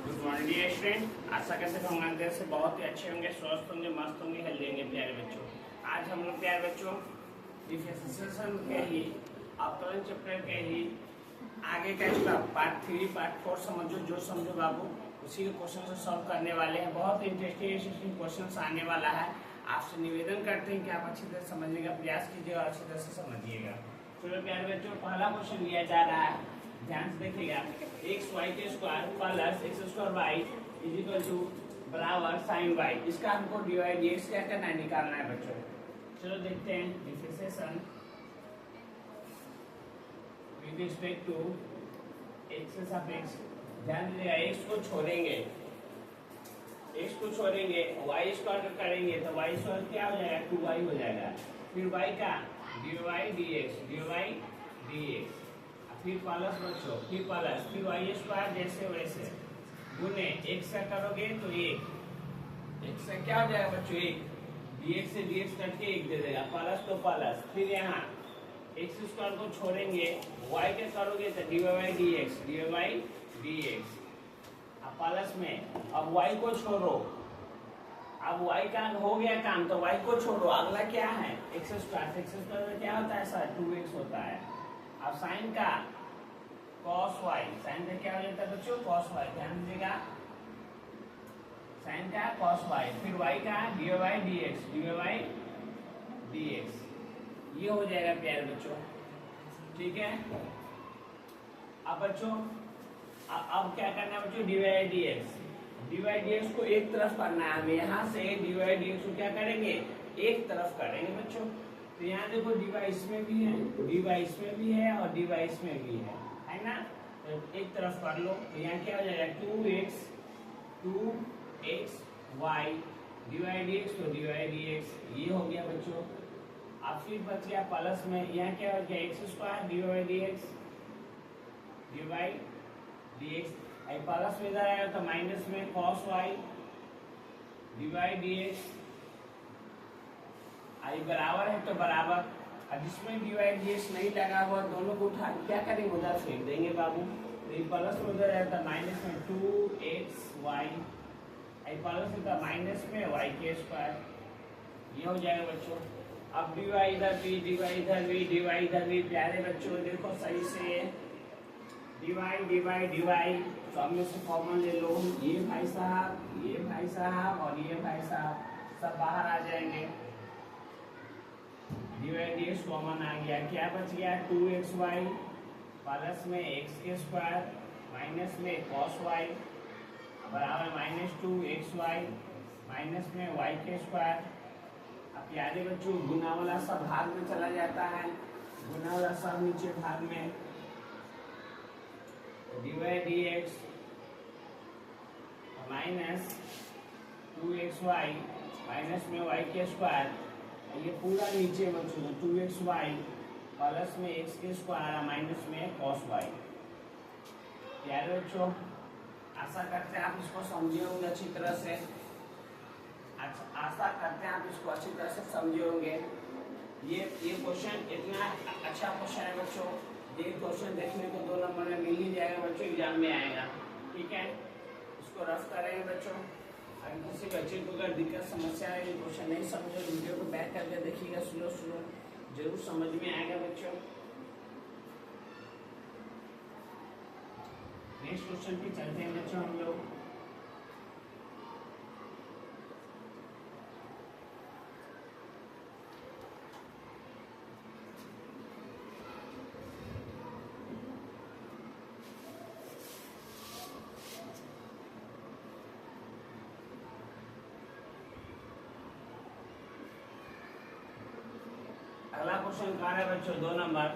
Good morning dear student. आशा करते हैं हम अंदर से बहुत ही अच्छे होंगे, स्वस्थ होंगे, मस्त होंगे, हेल्दी होंगे प्यारे बच्चों। आज हम लोग प्यारे बच्चों डिफरेंशिएशन के ही अवकलन चैप्टर के ही आगे का इसका पार्ट 3 पार्ट 4 समझो जो समझो बाबू, उसी के क्वेश्चन से सॉल्व करने वाले हैं। बहुत इंटरेस्टिंग क्वेश्चन आने वाला है। आपसे निवेदन करते हैं कि आप अच्छी तरह समझने का प्रयास कीजिएगा और अच्छी तरह से समझिएगा। चलो प्यारे बच्चों, पहला क्वेश्चन लिया जा रहा है, ध्यान से देखिएगा। एक्स वाई के square plus x square y is equal to बराबर साइन वाई। इसका हमको डिवाइड एक्स क्या करना है, निकालना है बच्चों। चलो देखते हैं differentiation with respect to x सापेक्ष। ध्यान दीजिएगा, एक्स को छोड़ेंगे, एक्स को छोड़ेंगे, वाई स्क्वायर करेंगे तो वाई स्क्वायर क्या हो जाएगा, 2y हो जाएगा। फिर y का dy dx, फिर प्लस बच्चों, फिर प्लस, फिर वाई स्क्वायर जैसे वैसे गुने x का करोगे तो 1, x का क्या हो जाएगा बच्चों 1, dx से dx कट के 1 दे देगा, प्लस तो प्लस। फिर यहाँ x स्क्वायर को छोड़ेंगे, y के करोगे तो dy dx, अब प्लस में अब y को छोड़ो, अब y का हो गया काम तो y को छोड़ो, अगला क्या है एक्स स्क्वायर में क्या होता है सर 2x होता है। अब साइन का cos y, साइन का क्या हो जाता है बच्चों cos y, ध्यान दीजिएगा, साइन का cos y, फिर y का dy dx, ये हो जाएगा प्यारे बच्चों, ठीक है। अब बच्चों अब क्या करना है बच्चों, dy dx को एक तरफ करना है हमें, यहाँ से dy dx को क्या करेंगे, एक तरफ करेंगे बच्चों। तो यहाँ देखो dy इसमें भी है, dy इसमें भी है और dy इसमें भी है ना। तो एक तरफ कर लो तो यहाँ क्या हो जाएगा 2x y dy dx तो dy dx, ये हो गया बच्चों। अब फिर बच गया प्लस में, यहाँ क्या हो गया x square dy dx, plus में इधर आएगा तो माइनस में cos y dy dx, आई बराबर है तो बराबर। अब जिसमें dy dx नहीं लगा हुआ दोनों को उठा क्या करेंगे, उधर फेंक देंगे बाबू। तो ये प्लस में उधर आएगा माइनस में 2xy, आई प्लस में माइनस में y के स्क्वायर, ये हो जाएगा बच्चों। अब dy इधर भी, dy इधर भी प्यारे बच्चों देखो सही से, dy सब में से कॉमन ले लो, ये भाई साहब और ये भाई साहब सब बाहर आ जाएंगे, dy dx कॉमन आ गया, क्या बच गया 2xy प्लस में x के स्क्वायर माइनस में cos y बराबर माइनस 2xy माइनस में y के स्क्वायर। अब प्यारे बच्चों गुना वाला सब भाग में चला जाता है, गुना वाला सब नीचे भाग में, dy dx minus 2xy minus में y के स्क्वायर, ये पूरा नीचे बच्चों 2xy प्लस में x के स्क्वायर माइनस में cos y। प्यारे बच्चों आशा करते हैं आप इसको समझे होंगे अच्छी तरह से, आशा करते हैं आप इसको अच्छी तरह से समझे होंगे। ये क्वेश्चन इतना अच्छा क्वेश्चन है बच्चों, ये क्वेश्चन देखने को 2 नंबर में मिल ही जाएगा बच्चों, एग्जाम में आएगा, ठीक है। इसको रफ करेंगे बच्चों। अगर किसी बच्चे को अगर दिक्कत समस्या है, क्वेश्चन नहीं समझे, वीडियो को बैक करके देखिएगा, स्लो जरूर समझ में आएगा बच्चों। नेक्स्ट क्वेश्चन पे चलते हैं बच्चों हम लोग। अगला क्वेश्चन कहाँ है बच्चों 2 नंबर,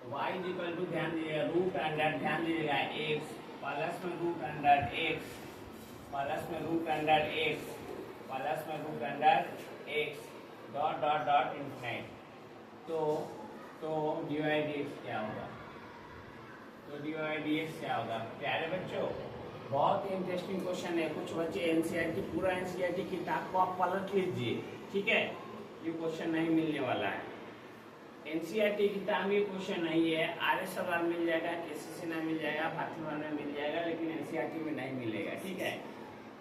y इक्वल टू, ध्यान दीजिएगा रूट अंडर, ध्यान दीजिएगा x प्लस में रूट अंडर x प्लस में रूट अंडर x प्लस में root under x dot dot dot infinite. तो dy dx क्या होगा, तो dy dx क्या होगा प्यारे बच्चों। बहुत ही इंटरेस्टिंग क्वेश्चन है। कुछ बच्चे एनसीईआरटी पूरा एनसीईआरटी किताब को आप पलट लीजिए, ठीक है, ये क्वेश्चन नहीं मिलने वाला है। एनसीईआरटी की टाइम ये क्वेश्चन नहीं है, आर्य सवाल मिल जाएगा, केसीसी में मिल जाएगा, भारतीय में मिल जाएगा, लेकिन एनसीईआरटी में नहीं मिलेगा। ठीक है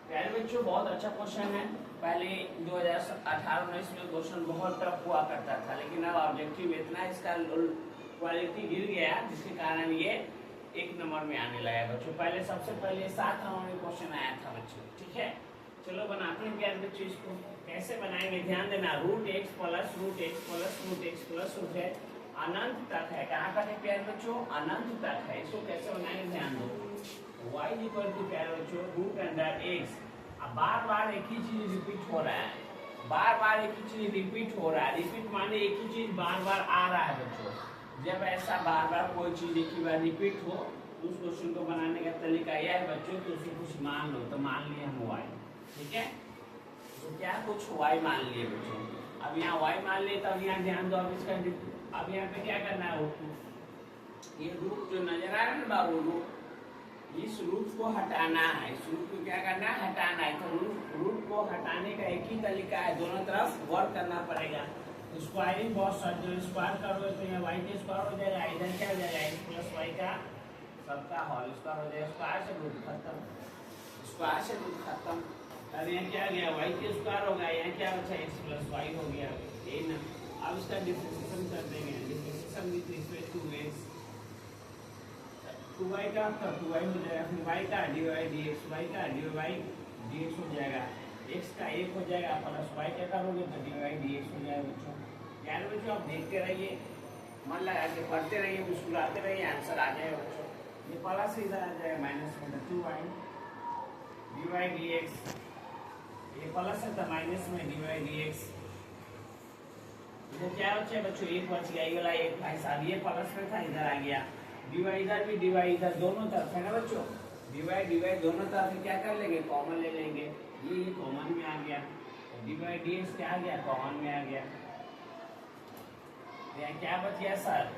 प्यारे बच्चों, बहुत अच्छा क्वेश्चन है। पहले 2018-19 में क्वेश्चन बहुत टफ हुआ करता था, लेकिन अब ऑब्जेक्टिव इतना इसका क्वालिटी गिर गया जिसके कारण ये 1 नंबर में आने लगा बच्चों। पहले सबसे पहले 7 नंबर में क्वेश्चन आया था बच्चों। ठीक है चलो बनाते हैं प्यारे बच्चों, इसको कैसे बनाएंगे ध्यान देना। Root x plus root x plus root x plus root है अनंत तक है। कहाँ तक है प्यारे बच्चों? अनंत तक है। इसको कैसे बनाएंगे ध्यान दो। y इक्वल टू प्यारे बच्चों रूट अंडर एक्स। अब बार बार एक ही चीज रिपीट हो रहा है, बार बार एक ही चीज रिपीट हो रहा है। रिपीट माने एक ही चीज बार बार आ रहा है बच्चों। जब ऐसा बार बार कोई चीज एक ही बार रिपीट हो, उस क्वेश्चन को बनाने का तरीका यह है बच्चों कि उसको कुछ मान लो। तो मान लिए हम y, ठीक है, तो क्या कुछ y मान लिए बच्चों। अब यहाँ y मान लिए, तब यहाँ ध्यान दो। अब इसका अब यहाँ पे क्या करना है, ये रूट जो नजर आ रहा है ना बाबू, रूट, इस रूट को हटाना है। इस रूट को क्या करना है, हटाना है। तो रूट को हटाने का एक ही तरीका है, दोनों तरफ वर्क करना पड़ेगा। स्क्वायरिंग बहुत सारे, जो स्क्वायर करोगे तो यहाँ y के स्क्वायर हो जाएगा, इधर क्या हो जाएगा x प्लस वाई का सबका होल स्क्वायर हो जाएगा। स्क्वायर से रूट खत्म, स्क्वायर से रूट खत्म। अब यहाँ क्या गया, y के स्क्वायर होगा, यहाँ क्या बचा x प्लस वाई हो गया, यही ना। अब इसका डिफरेंशिएशन कर देंगे, differentiation with respect to x। 2y का तो 2y हो जाएगा, फिर y का dy dx, y का dy dx हो जाएगा, x का 1 हो जाएगा प्लस y क्या करोगे तो dy dx हो जाएगा बच्चों। यार बच्चों आप देखते रहिए, मन लगा के पढ़ते रहिए, मुस्कुराते रहिए, आंसर आ जाएगा बच्चों। ये प्लस इधर आ जाएगा माइनस में, 2y dy dx, ये प्लस है तो माइनस में dy dx। इधर क्या बचा बच्चों, 1 बच गया, ये वाला 1 भाई साहब ये प्लस में था, इधर आ गया। dy इधर भी, dy इधर, दोनों तरफ है ना बच्चों। dy दोनों तरफ क्या कर लेंगे, कॉमन ले लेंगे, ये कॉमन में आ गया। dy dx क्या आ गया, कॉमन में आ गया। यहाँ क्या बच गया सर,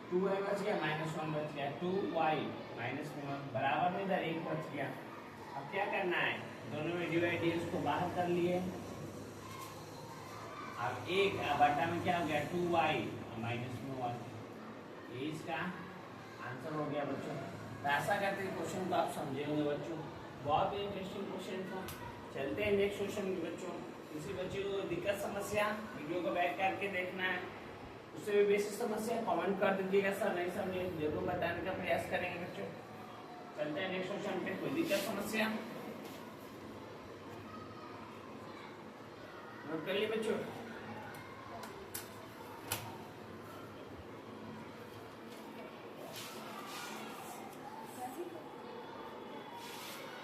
2y बच गया, -1 बच गया, 2y माइनस में 1 बराबर में इधर 1 बच गया। अब क्या करना है, दोनों में dy dx को बाहर कर लिए। अब 1 बटा में क्या हो गया, 2y माइनस में 1, ये इसका आंसर हो गया बच्चों। तो ऐसा करते हैं क्वेश्चन को आप समझे होंगे बच्चों, बहुत ही इंटरेस्टिंग क्वेश्चन था। चलते हैं नेक्स्ट क्वेश्चन में बच्चों। किसी बच्चे को दिक्कत समस्या, वीडियो को बैक करके देखना है, उससे भी बेसिक समस्या कमेंट कर दीजिएगा, सर नहीं समझे जरूर बताने का प्रयास करेंगे बच्चों। चलते हैं नेक्स्ट क्वेश्चन पे। कोई दिक्कत समस्या नोट कर लिए बच्चों।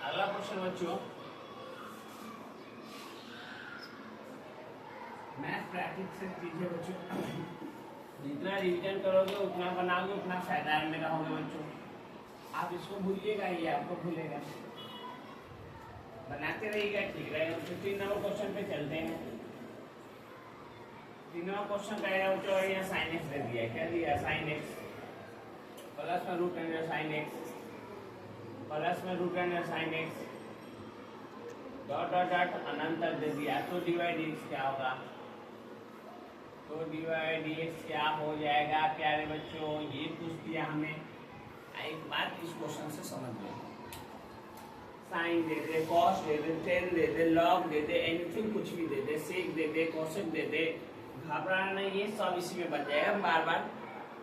अगला क्वेश्चन बच्चों, मैथ प्रैक्टिस से कीजिए बच्चों। जितना रिवीजन करोगे उतना बनाओगे उतना फायदा में रहोगे बच्चों। आप इसको भूलिएगा, ये आपको भूलेगा, बनाते रहिएगा, ठीक रहेगा। तो 3 नंबर क्वेश्चन पे चलते हैं। 3 नंबर क्वेश्चन का है बच्चों, यहाँ साइन एक्स दे दिया, क्या दिया, साइन एक्स प्लस में root under sine x, plus में root under sine x, dot dot dot अनंत तक दे दिया। तो dy dx क्या होगा, तो dy dx क्या हो जाएगा प्यारे बच्चों, ये पूछ दिया हमें। एक बात इस क्वेश्चन से समझ लो, साइन दे दे, कॉस दे दे, टेन दे दे, लॉग दे दे, एनीथिंग कुछ भी दे दे, सेक दे दे, कोसेक दे दे, घबराना नहीं, ये सब इसी में बन जाएगा। बार बार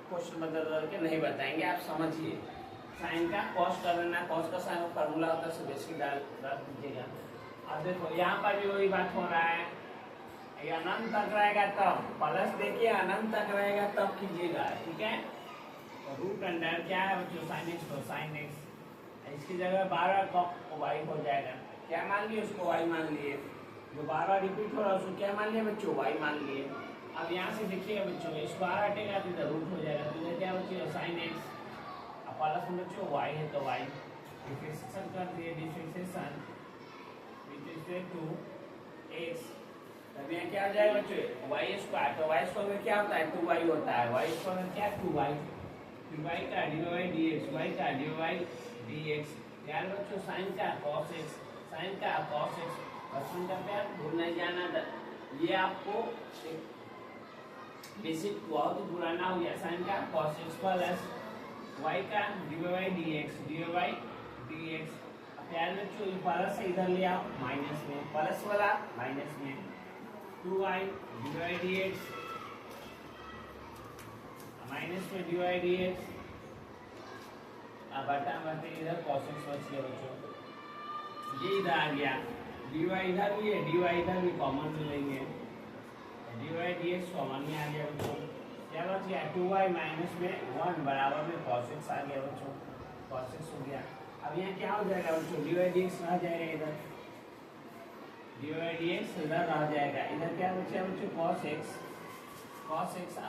क्वेश्चन बदल बदल के नहीं बताएंगे, आप समझिए। साइन का कॉस कर लेना, कॉस का साइन फार्मूला होता है, बेसिक डाल दीजिएगा। अब देखो यहाँ पर भी वही बात हो रहा है, ये अनंत तक रहेगा तब प्लस देखिए, अनंत तक रहेगा तब कीजिएगा, ठीक है। तो रूट अंडर क्या है बच्चों, साइन एक्स, तो साइन एक्स, इसकी जगह 12 का y हो जाएगा। क्या मान लिए, उसको y मान लिए। जो 12 रिपीट हो रहा है उसको क्या मान लिया बच्चों, y मान लिए। अब यहाँ से देखिएगा बच्चों, इस 12 हटेगा तो इधर रूट हो जाएगा, तो इधर क्या बच्चों, साइन एक्स, अब प्लस में बच्चों y है तो y, डिफरेंशिएशन कर दिए, differentiation with respect to x। तब यहाँ क्या हो जाएगा बच्चों, y स्क्वायर, तो y स्क्वायर में क्या होता है, 2y होता है, y स्क्वायर में क्या 2y, फिर y का dy dx, y का dy dx। यार बच्चों साइन का cos x, साइन का cos x, बचपन का प्यार भूल नहीं जाना। ये आपको बेसिक बहुत ही पुराना हो गया साइन का cos x प्लस y का dy बाई dx। प्यार बच्चों ये प्लस से इधर ले आओ माइनस में, प्लस वाला माइनस में 2y dy dx माइनस में dy dx। अब बटा बटे इधर cos x बच गया बच्चों, ये इधर आ गया dy इधर भी है, dy इधर भी कॉमन ले लेंगे, dy dx कॉमन में आ गया बच्चों। क्या बच गया 2y माइनस में 1 बराबर में cos x आ गया बच्चों, cos x हो गया। अब यहाँ क्या हो जाएगा बच्चों dy dx रह जाएगा इधर, dy dx इधर रह जाएगा, इधर क्या बचेगा बच्चों cos x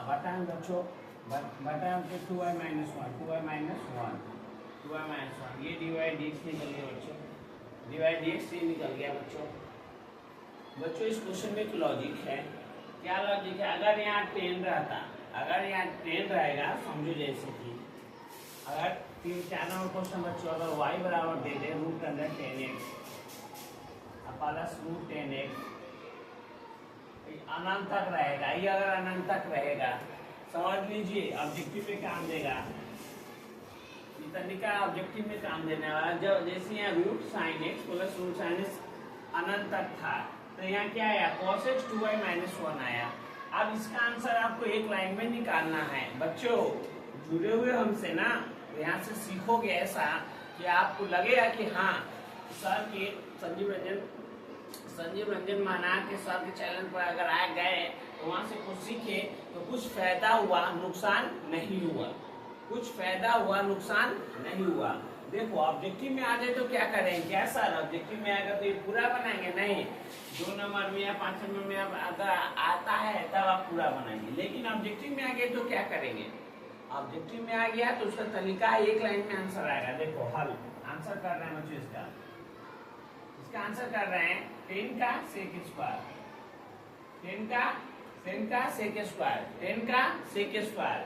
बटा बच्चों बटा 2y माइनस 1 2y माइनस 1 ये dy dx निकल गया बच्चों, dy dx ये निकल गया बच्चों। बच्चों इस क्वेश्चन में एक लॉजिक है, क्या लॉजिक है, अगर यहाँ 10 रहता, अगर यहाँ 10 रहेगा समझो जैसे कि अगर 4 नंबर क्वेश्चन बच्चों अगर y बराबर दे दे root under 10x plus root 10x अनंत तक रहेगा, ये अगर अनंत तक रहेगा समझ लीजिए ऑब्जेक्टिव में काम देगा, तरीका ऑब्जेक्टिव में काम देने वाला। जब जैसे यहाँ root sine x plus root sine x अनंत तक था तो यहाँ क्या आया cos x 2y माइनस 1 आया। अब इसका आंसर आपको एक लाइन में निकालना है बच्चों, जुड़े हुए हमसे ना, तो यहाँ से सीखोगे ऐसा कि आपको लगेगा कि हाँ सर के संजीव रंजन माना के सर के चैनल पर अगर आ गए तो वहाँ से कुछ सीखे तो कुछ फायदा हुआ नुकसान नहीं हुआ, कुछ फायदा हुआ नुकसान नहीं हुआ। देखो ऑब्जेक्टिव में आ जाए तो क्या करेंगे, क्या सर ऑब्जेक्टिव में आएगा तो ये पूरा बनाएंगे, नहीं 2 नंबर में या 5 नंबर में अगर आता है तब आप पूरा बनाएंगे, लेकिन ऑब्जेक्टिव में आ गए तो क्या करेंगे, ऑब्जेक्टिव में आ गया तो उसका तरीका है एक लाइन में आंसर आएगा। देखो हल आंसर कर रहे हैं बच्चों, इसका आंसर कर रहे हैं 10 का sec स्क्वायर, 10 का sec स्क्वायर, 10 का sec स्क्वायर,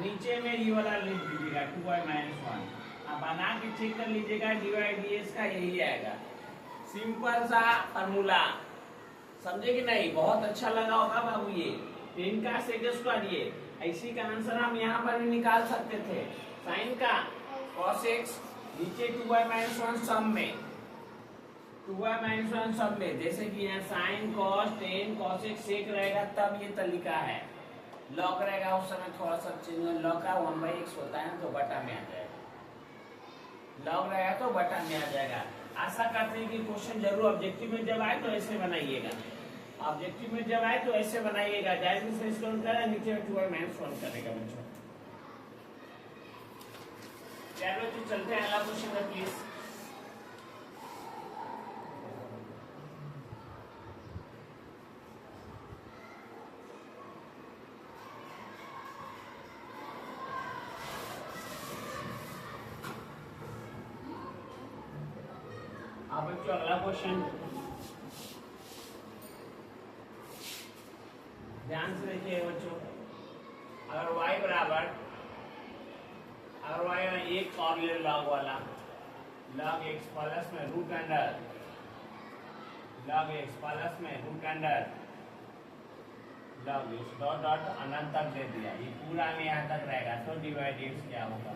नीचे में ये वाला लिख दीजिएगा 2y माइनस 1, अब बना के चेक कर लीजिएगा dy dx का यही आएगा। सिंपल सा फॉर्मूला, समझे कि नहीं, बहुत अच्छा लगा होगा बाबू ये 10 का sec स्क्वायर, ये इसी का आंसर हम यहाँ पर भी निकाल सकते थे, साइन का cos x नीचे 2y माइनस 1 सम में, 2y माइनस 1 सम में, जैसे कि यहाँ sign cos 10 cos x sec रहेगा तब ये तरीका है, लॉग रहेगा उस समय थोड़ा सा चेंज, लॉग का 1/x होता है तो बटा में आ जाएगा, लॉग रहेगा तो बटा में आ जाएगा। आशा करते हैं कि क्वेश्चन जरूर ऑब्जेक्टिव में जब आए तो ऐसे बनाइएगा, ऑब्जेक्टिव में जब आए तो ऐसे बनाइएगा, डायरेक्ट से इसको करें नीचे में 2y माइनस 1 करेगा बच्चों। चलो तो चलते हैं अगला क्वेश्चन में प्लीज। अब बच्चों अगला क्वेश्चन ध्यान से देखिए बच्चों, अगर y बराबर, अगर y एक और ले लॉग वाला, log x प्लस में root under, log x plus में root under log x dot dot अनंत तक दे दिया, ये पूरा में यहाँ तक रहेगा तो dy dx क्या होगा,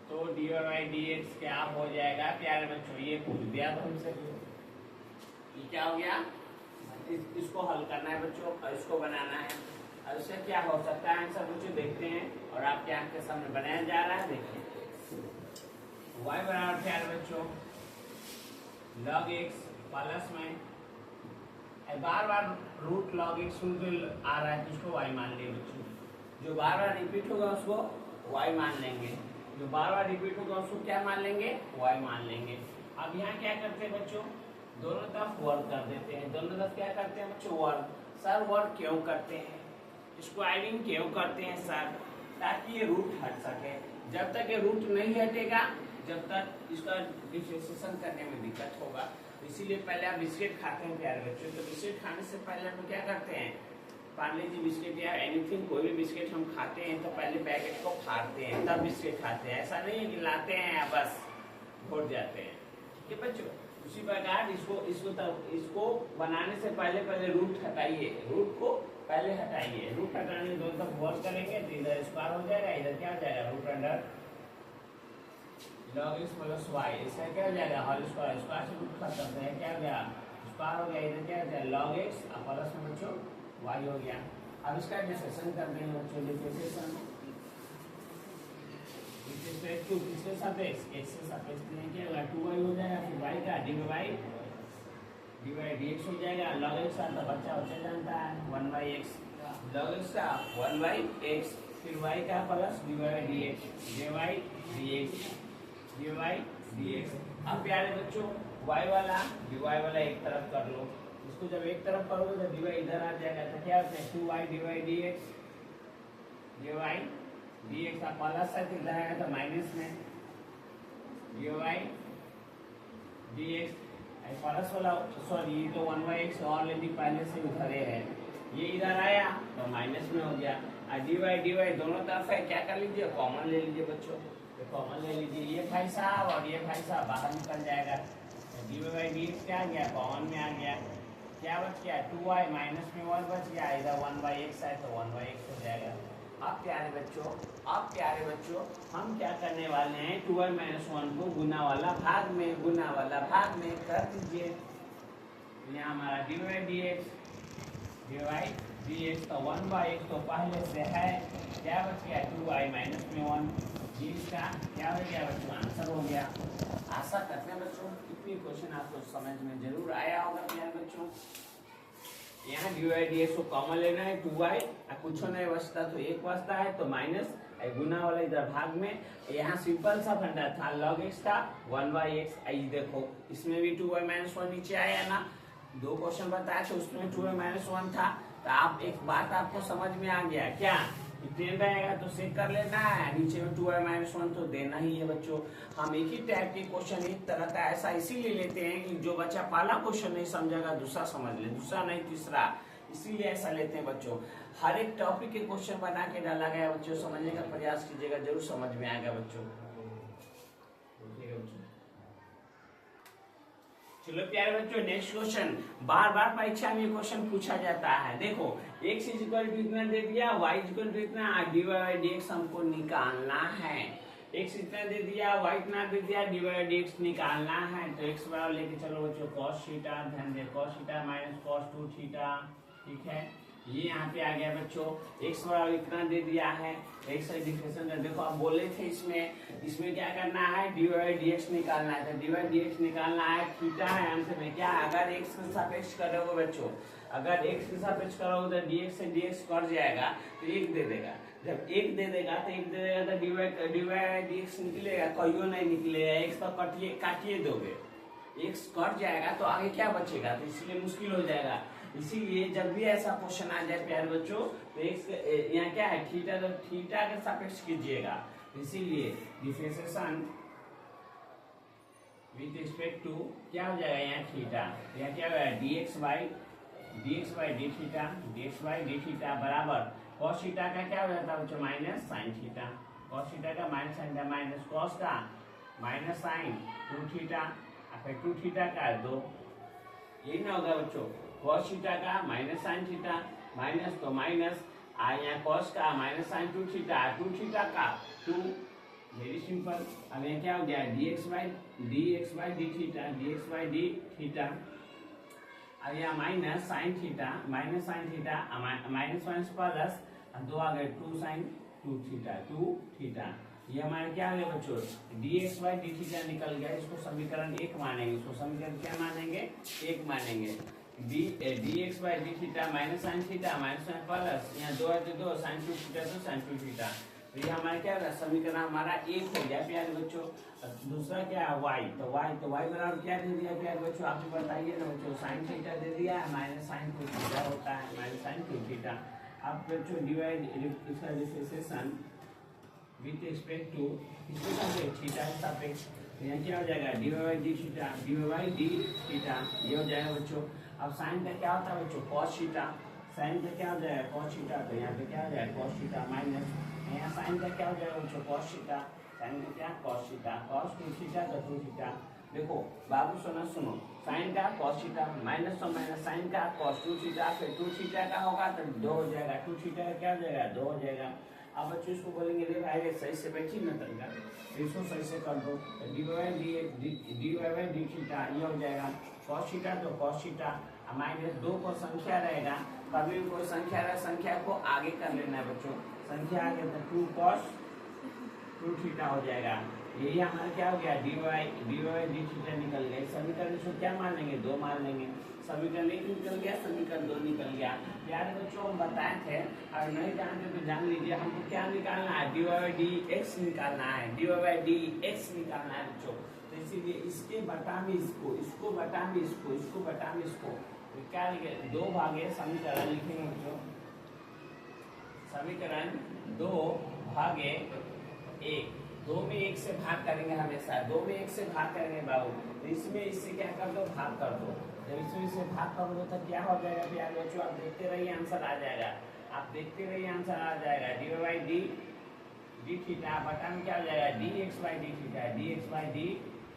तो dy dx क्या हो जाएगा प्यारे बच्चों, ये पूछ दिया तो हमसे, ये क्या हो गया, इसको हल करना है बच्चों, इसको बनाना है, और इससे क्या हो सकता है आंसर बच्चों देखते हैं, और आपके आंख के सामने बनाया जा रहा है, देखिए y बराबर प्यारे बच्चों log x प्लस में, बार बार रूट log x आ रहा है तो उसको y मान लेंगे बच्चों, जो बार बार रिपीट होगा उसको y मान लेंगे, जो बार बार रिपीट होगा उसको क्या मान लेंगे, y मान लेंगे। अब यहाँ क्या करते हैं बच्चों, दोनों तरफ वर्क कर देते हैं, दोनों तरफ क्या करते हैं बच्चों वर्क, सर वर्क क्यों करते हैं, स्क्वायरिंग क्यों करते हैं सर, ताकि ये रूट हट सके, जब तक ये रूट नहीं हटेगा जब तक इसका डिफरेंशिएशन करने में दिक्कत होगा, इसीलिए पहले आप बिस्किट खाते हैं प्यारे बच्चों, तो बिस्किट खाने से पहले हम क्या करते हैं, पार्ले जी बिस्किट या एनीथिंग कोई भी बिस्किट हम खाते हैं तो पहले पैकेट को फाड़ते हैं तब बिस्किट खाते हैं, ऐसा नहीं है कि लाते हैं या बस घोट जाते हैं, ठीक है बच्चों। उसी प्रकार इसको बनाने से पहले रूट हटाइए, रूट को पहले हटाइए, रूट हटाने दोनों तरफ वर्क करेंगे तो इधर स्क्वायर हो जाएगा, इधर क्या हो जाएगा root under log x plus y, इसका क्या हो जाएगा होल स्क्वायर, स्क्वायर से रूट खत्म तो है क्या हो गया स्क्वायर हो गया, इधर क्या हो जाएगा log x और प्लस में बच्चों y हो गया। अब इसका डिफरेंशिएशन करते हैं बच्चों, डिफरेंशिएशन किसके सापेक्ष x के सापेक्ष में क्या होगा 2y हो जाएगा, फिर y का dx हो जाएगा, log x का तो बच्चा जानता है 1/x, log x का 1/x, फिर y का प्लस dx। अब प्यारे बच्चों y वाला dy वाला एक तरफ कर लो, इसको जब एक तरफ करोगे तो dy इधर आ जाएगा, तो क्या होता है 2y dx का प्लस साइन इधर आएगा तो माइनस में dx प्लस वाला, सॉरी ये तो 1/x ऑलरेडी पहले से उधरे है, ये इधर आया तो माइनस में हो गया, और dy दोनों तरफ है, क्या कर लीजिए कॉमन ले लीजिए बच्चों, तो कॉमन ले लीजिए, ये भाई साहब और ये भाई साहब बाहर निकल जाएगा, dy/dx क्या आ गया कॉमन में आ गया, क्या बच गया 2y माइनस में 1 बच गया, इधर 1/x है तो 1/x हो जाएगा। अब प्यारे बच्चों हम क्या करने वाले हैं 2y माइनस 1 को गुना वाला भाग में कर दीजिए, यहाँ हमारा dy/dx तो 1/x तो पहले से है, क्या बच गया 2y माइनस में 1, इसका क्या हो गया बच्चों आंसर हो गया। आशा करते हैं बच्चों कितनी क्वेश्चन आपको समझ में जरूर आया होगा प्यारे बच्चों। यहाँ dy/dx को कॉमन लेना है 2y, कुछ नहीं बचता तो एक बचता है तो माइनस गुना वाला इधर भाग में, यहाँ सिंपल सा फंडा था log x था 1/x, देखो इसमें भी 2y माइनस 1 नीचे आया ना, दो क्वेश्चन बताया तो उसमें 2y माइनस 1 था, तो आप एक बात आपको समझ में आ गया क्या, प्लेन रहेगा तो सेक कर लेना है, नीचे में 2y माइनस 1 तो देना ही है बच्चों। हम एक ही टाइप के क्वेश्चन एक तरह का ऐसा इसीलिए लेते हैं कि जो बच्चा पहला क्वेश्चन नहीं समझेगा दूसरा समझ ले, दूसरा नहीं तीसरा, इसीलिए ऐसा लेते हैं बच्चों। हर एक टॉपिक के क्वेश्चन बना के डाला गया बच्चों, समझने का प्रयास कीजिएगा, जरूर समझ में आएगा बच्चों। चलो प्यारे बच्चों नेक्स्ट क्वेश्चन, बार बार परीक्षा में क्वेश्चन पूछा जाता है, देखो x इक्वल टू इतना दे दिया, y इक्वल टू इतना, dy/dx हमको निकालना है, x इतना दे दिया, y इतना दे दिया, dy/dx निकालना है, तो x बराबर लेके चलो बच्चों cos थीटा, ध्यान दे cos theta minus cos 2 theta, ठीक है, ये यहाँ पे आ गया बच्चों, x बराबर इतना दे दिया है, x से डिफरेंशिएशन कर, देखो आप बोले थे इसमें क्या करना है dy/dx निकालना है, तो dy/dx निकालना है, थीटा है आंसर में, क्या अगर x के सापेक्ष करोगे बच्चों, अगर x के सापेक्ष करोगे तो dx से dx कट जाएगा तो 1 दे देगा, जब 1 दे देगा तो dy/dx निकलेगा, कहियो नहीं निकलेगा, x तो काटिए दोगे, x कट जाएगा तो आगे क्या बचेगा, तो इसलिए मुश्किल हो जाएगा। इसीलिए जब भी ऐसा क्वेश्चन आ जाए प्यारे बच्चों तो यहाँ क्या है थीटा, तो थीटा के सापेक्ष कीजिएगा, इसीलिए डिफरेंशिएशन विद रिस्पेक्ट टू क्या हो जाएगा यहाँ थीटा, यहाँ क्या होगा dx/d थीटा बराबर cos थीटा का क्या हो जाता है बच्चों minus sin theta, cos theta का minus sin theta minus cos का माइनस sin 2 थीटा, फिर 2 थीटा का 2, यही ना होगा बच्चों, cos थीटा का माइनस sin थीटा माइनस तो माइनस, यहाँ cos का माइनस sin 2 थीटा, 2 थीटा का 2, वेरी सिंपल। अब यहाँ क्या हो गया dx/d थीटा, अब यहाँ minus sin theta minus minus plus 2 आ गए 2 sin 2 थीटा, ये हमारे क्या है बच्चों dx/d थीटा निकल गया, इसको समीकरण 1 मानेंगे, इसको समीकरण क्या मानेंगे 1 मानेंगे, dx/d theta minus sin theta minus plus यहाँ 2 है तो 2 sin 2 थीटा तो sin 2 थीटा, तो ये हमारा क्या होगा समीकरण हमारा 1 हो गया प्यारे बच्चों। दूसरा क्या है y, तो y बराबर क्या दे दिया प्यारे बच्चों, आप बताइए ना बच्चों, sin थीटा दे दिया है माइनस sin 2 थीटा होता है माइनस sin 2 थीटा। अब बच्चों इसका डिफरेंशिएशन विथ रिस्पेक्ट टू इसके सापेक्ष थीटा के सापेक्ष, यहाँ क्या हो जाएगा dy/d थीटा, ये हो जाएगा बच्चों। अब साइन का क्या होता है बच्चों cos थीटा, साइन का क्या हो जाएगा cos थीटा, तो यहाँ पे क्या हो जाएगा cos थीटा माइनस, यहाँ साइन का क्या हो जाएगा बच्चों cos थीटा, साइन का क्या cos थीटा, cos 2 थीटा तो 2 थीटा, देखो बाबू सोना सुनो, साइन का cos थीटा माइनस और माइनस साइन का cos 2 थीटा, फिर 2 थीटा का होगा तो 2 हो जाएगा, 2 थीटा का क्या हो जाएगा 2 हो जाएगा। अब बच्चों इसको बोलेंगे रे भाई सही से बैठी ना तरीका, इसको सही से कर दो, डी वाई डी थीटा ये हो जाएगा cos थीटा, तो cos थीटा माइनस 2 को संख्या रहेगा, कभी भी कोई संख्या रहे संख्या को आगे कर लेना है बच्चों, संख्या आगे तो 2 cos 2 थीटा हो जाएगा। यही हमारा क्या हो गया डी वाई डी थीटा निकल गया। समीकरण इसको क्या मान लेंगे 2 मान लेंगे, समीकरण 1 निकल गया, समीकरण 2 निकल गया। यार बच्चों हम बताए थे, और नहीं जानते तो जान लीजिए, हमको क्या निकालना है डी वाई डी एक्स निकालना है, डी वाई डी एक्स निकालना है बच्चों। तो इसीलिए इसके बटा में इसको, इसको बटा में इसको, इसको बटा में इसको, तो क्या लिखे 2 भागे समीकरण लिखेंगे बच्चों, समीकरण 2 भागे 1, 2 में 1 से भाग करेंगे हमेशा, 2 में 1 से भाग करेंगे बाबू, तो इसमें इससे क्या कर दो भाग कर दो, जब इसमें इससे भाग कर दो तो क्या हो जाएगा प्यार बच्चों, आप देखते रहिए आंसर आ जाएगा, आप देखते रहिए आंसर आ जाएगा, डी वाई डी थीटा बटा में क्या हो जाएगा D x by d theta, d x by d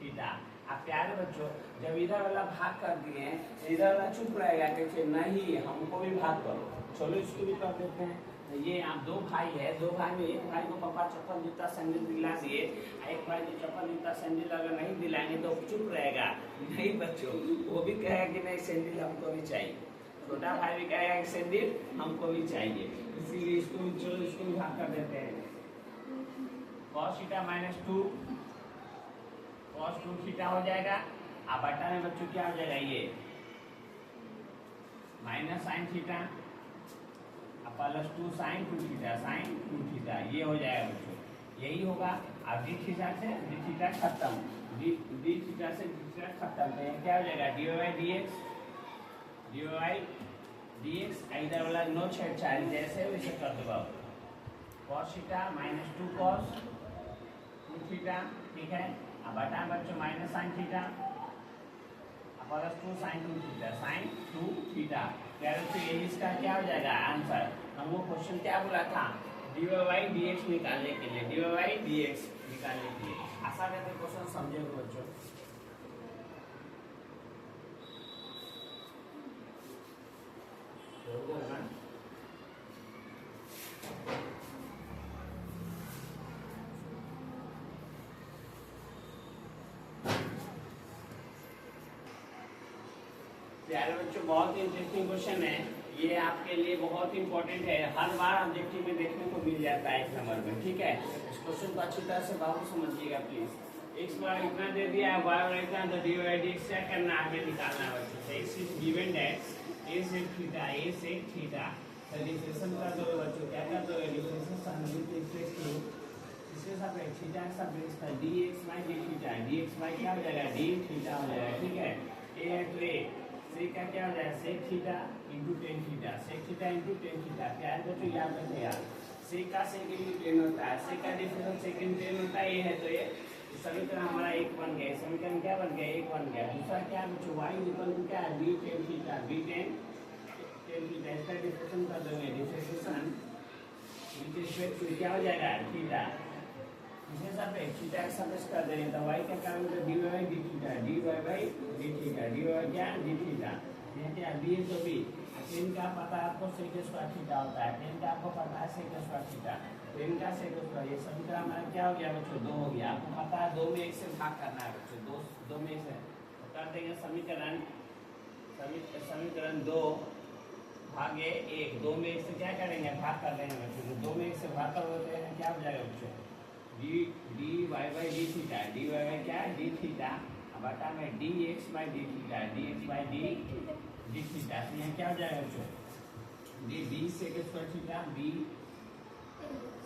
theta. आप प्यारे बच्चों जब इधर वाला भाग कर दिए इधर वाला चुप रहेगा, कहते नहीं हमको भी भाग करो, चलो इसको भी कर देते हैं। ये आप 2 भाई है, 2 भाई में एक भाई को पापा चप्पल जूता सैंडल दिला दिए, एक भाई को चप्पल जूता सैंडल अगर नहीं दिलाएंगे तो चुप रहेगा, नहीं बच्चों वो भी कहेगा कि नहीं सैंडल हमको भी चाहिए, छोटा भाई भी कहेगा कि सैंडल हमको भी चाहिए, इसीलिए इसको भी चलो इसको भी भाग कर देते हैं। cos theta minus 2 cos 2 theta हो जाएगा, अब बटा में बच्चों क्या हो जाएगा ये minus sine theta plus 2 sine 2 theta, sine 2 theta ये हो जाएगा बच्चों, यही होगा। अब डी थीटा से डी थीटा खत्म, डी थीटा से डी थीटा खत्म, तो क्या हो जाएगा डी वाई डी एक्स, इधर वाला नो छेड़छाड़ी, जैसे वैसे कर दो बाबू, cos theta minus 2 cos 2 theta, ठीक है। अब बटा बच्चों minus sine theta plus 2 sine 2 theta, sine 2 theta, तो ये इसका क्या हो जाएगा आंसर। हमको क्वेश्चन क्या बोला था डी वाई डी एक्स निकालने के लिए, डी वाई डी एक्स निकालने के लिए, आशा करते हैं क्वेश्चन समझे बच्चों। प्यारे बच्चों बहुत ही इंटरेस्टिंग क्वेश्चन है ये, आपके लिए बहुत इंपॉर्टेंट है, हर बार ऑब्जेक्टिव में देखने को मिल जाता है 1 नंबर में, ठीक है। इस क्वेश्चन को अच्छी तरह से बाबू समझिएगा प्लीज। एक्स बार इतना दे दिया है, वाई बार इतना, तो डी वाई डी एक्स क्या करना है हमें निकालना है बच्चों। X is given that a sec theta, a sec theta, तो डिफरेंशिएशन कर दो बच्चों, क्या कर दो डिफरेंशिएशन विद रिस्पेक्ट टू इसके सापेक्ष थीटा के सापेक्ष का D x by d theta, d x by क्या हो जाएगा डी थीटा हो जाएगा, ठीक है। ए है तो ए सेक का क्या हो जाएगा sec theta into tan theta, sec theta into tan theta, क्या है बच्चों याद रखिए यार, सेक का सेक इंटू टेन होता है, सेक का डिफरेंस सेक इंटू टेन होता है, ये है तो ये समीकरण हमारा 1 बन गया, समीकरण क्या बन गया 1 बन गया। दूसरा क्या है बच्चों वाई इक्वल टू क्या है b tan theta, b tan theta, इसका डिफरेंशिएशन कर दोगे, डिफरेंशिएशन विद रिस्पेक्ट टू क्या हो जाएगा थीटा, इसके सापेक्ष थीटा के सापेक्ष कर देंगे तो y का क्या होगा dy by d theta, dy by d theta, dy क्या डी थीटा, ये क्या b है तो b, टेन का पता है आपको सेक स्क्वायर थीटा होता है, टेन का आपको पता है सेक स्क्वायर थीटा, टेन का सेक स्क्वायर, ये समीकरण हमारा क्या हो गया बच्चों 2 हो गया। आपको पता है 2 में 1 से भाग करना है बच्चों, 2 में 1 से तो कर देंगे समीकरण 2 भागे 1, 2 में 1 से क्या करेंगे भाग कर देंगे बच्चों, 2 में 1 से भाग कर देते हैं क्या हो जाएगा बच्चों d y by d theta, d y by क्या डी थीटा, बटा में d x by d theta, d x by d theta, तो यहाँ क्या हो जाएगा बच्चों d sec square theta, b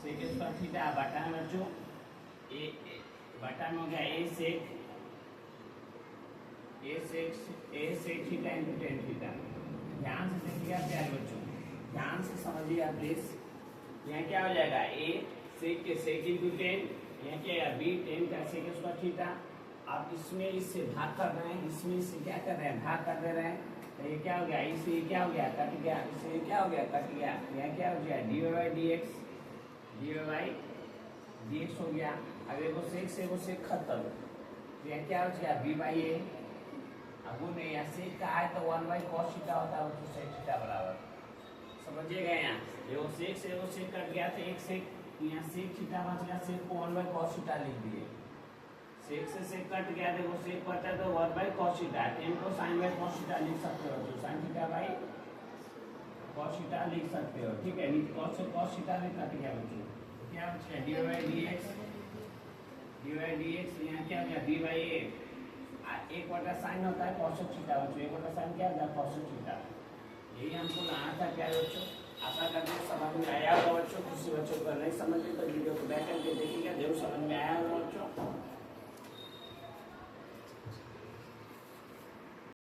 sec square theta, बटा में बच्चों ए बटा में हो गया a sec theta into tan theta. ध्यान से देखिएगा प्यारे बच्चों, ध्यान से समझिएगा प्लीज, यहाँ क्या हो जाएगा ए सेक के सेक इंटू टेन, यहाँ क्या है बी टेन का सेक स्क्वायर थीटा। आप इसमें इससे भाग कर रहे हैं, इसमें इससे क्या कर रहे हैं भाग कर दे रहे हैं, तो ये क्या हो गया इससे क्या हो गया कट गया, इससे क्या हो गया कट गया, यहाँ क्या हो गया डी वाई डी एक्स हो गया। अब वो सेक से वो सेक खत्म, ये क्या हो गया बी बाई ए। अब वो नहीं यहाँ सेक का है तो 1 cos थीटा होता है, तो सेक थीटा बराबर, समझिएगा। यहाँ ये सेक से वो सेक कट गया तो एक सेक, यहाँ सेक थीटा बच गया, सेक को 1 cos थीटा लिख दिए। सेक से सेक कट गया, देखो सेक बचा तो 1 cos थीटा, इनको sin बाई cos थीटा लिख सकते हो, तो sin theta by cos theta लिख सकते हो, ठीक है। नीचे cos से cos थीटा में कट गया बच्चों, क्या बचा dy dx, यहाँ क्या हो गया b बाई a। एक बटा साइन होता है cos थीटा बच्चों, एक बटा साइन क्या होता है cos थीटा। यही हमको लाना था क्या बच्चों। आशा करते हैं समझ में आया होगा बच्चों। किसी बच्चों को नहीं समझ में तो वीडियो को बैक करके देखिएगा, जरूर समझ में आया होगा बच्चों।